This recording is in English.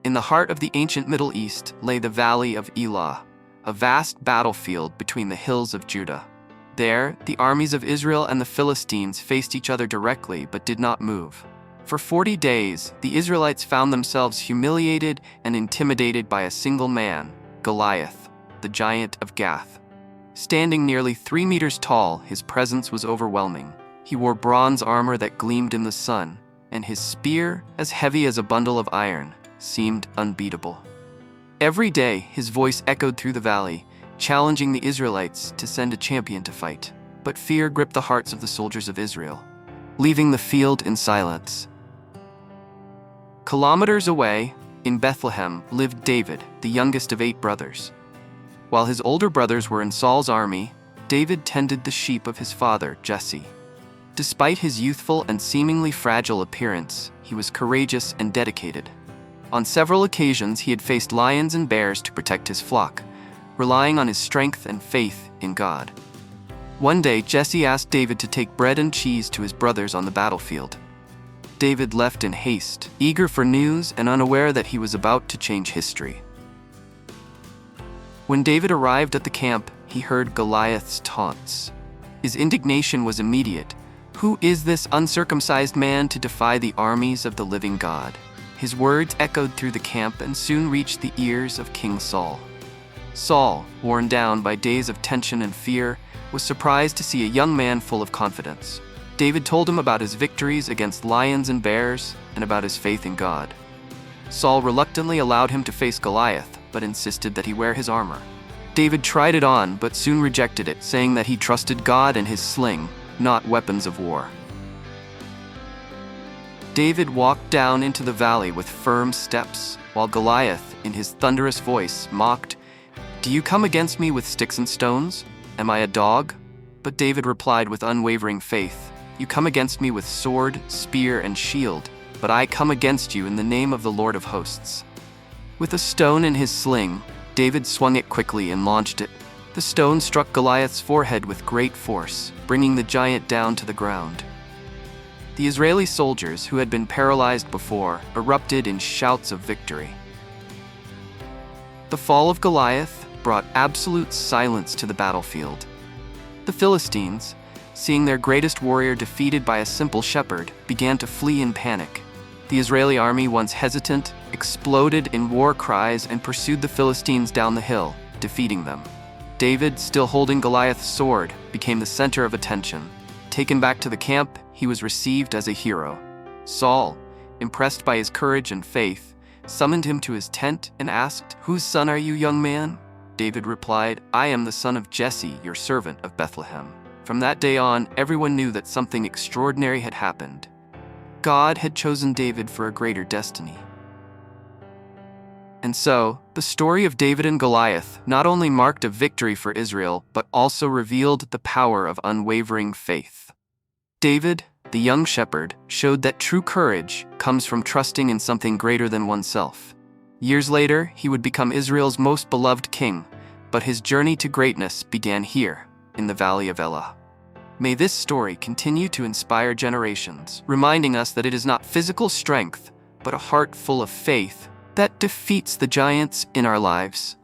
In the heart of the ancient Middle East lay the Valley of Elah, a vast battlefield between the hills of Judah. There, the armies of Israel and the Philistines faced each other directly but did not move. For 40 days, the Israelites found themselves humiliated and intimidated by a single man, Goliath, the giant of Gath. Standing nearly 3 meters tall, his presence was overwhelming. He wore bronze armor that gleamed in the sun, and his spear, as heavy as a bundle of iron, seemed unbeatable. Every day, his voice echoed through the valley, challenging the Israelites to send a champion to fight. But fear gripped the hearts of the soldiers of Israel, leaving the field in silence. Kilometers away, in Bethlehem, lived David, the youngest of 8 brothers. While his older brothers were in Saul's army, David tended the sheep of his father, Jesse. Despite his youthful and seemingly fragile appearance, he was courageous and dedicated. On several occasions, he had faced lions and bears to protect his flock, relying on his strength and faith in God. One day, Jesse asked David to take bread and cheese to his brothers on the battlefield. David left in haste, eager for news and unaware that he was about to change history. When David arrived at the camp, he heard Goliath's taunts. His indignation was immediate. "Who is this uncircumcised man to defy the armies of the living God?" His words echoed through the camp and soon reached the ears of King Saul. Saul, worn down by days of tension and fear, was surprised to see a young man full of confidence. David told him about his victories against lions and bears and about his faith in God. Saul reluctantly allowed him to face Goliath, but insisted that he wear his armor. David tried it on, but soon rejected it, saying that he trusted God and his sling, not weapons of war. David walked down into the valley with firm steps, while Goliath, in his thunderous voice, mocked, "Do you come against me with sticks and stones? Am I a dog?" But David replied with unwavering faith, "You come against me with sword, spear, and shield, but I come against you in the name of the Lord of hosts." With a stone in his sling, David swung it quickly and launched it. The stone struck Goliath's forehead with great force, bringing the giant down to the ground. The Israeli soldiers, who had been paralyzed before, erupted in shouts of victory. The fall of Goliath brought absolute silence to the battlefield. The Philistines, seeing their greatest warrior defeated by a simple shepherd, began to flee in panic. The Israeli army, once hesitant, exploded in war cries and pursued the Philistines down the hill, defeating them. David, still holding Goliath's sword, became the center of attention. Taken back to the camp, he was received as a hero. Saul, impressed by his courage and faith, summoned him to his tent and asked, "Whose son are you, young man?" David replied, "I am the son of Jesse, your servant of Bethlehem." From that day on, everyone knew that something extraordinary had happened. God had chosen David for a greater destiny. And so, the story of David and Goliath not only marked a victory for Israel, but also revealed the power of unwavering faith. David, the young shepherd, showed that true courage comes from trusting in something greater than oneself. Years later, he would become Israel's most beloved king, but his journey to greatness began here, in the Valley of Elah. May this story continue to inspire generations, reminding us that it is not physical strength, but a heart full of faith that defeats the giants in our lives.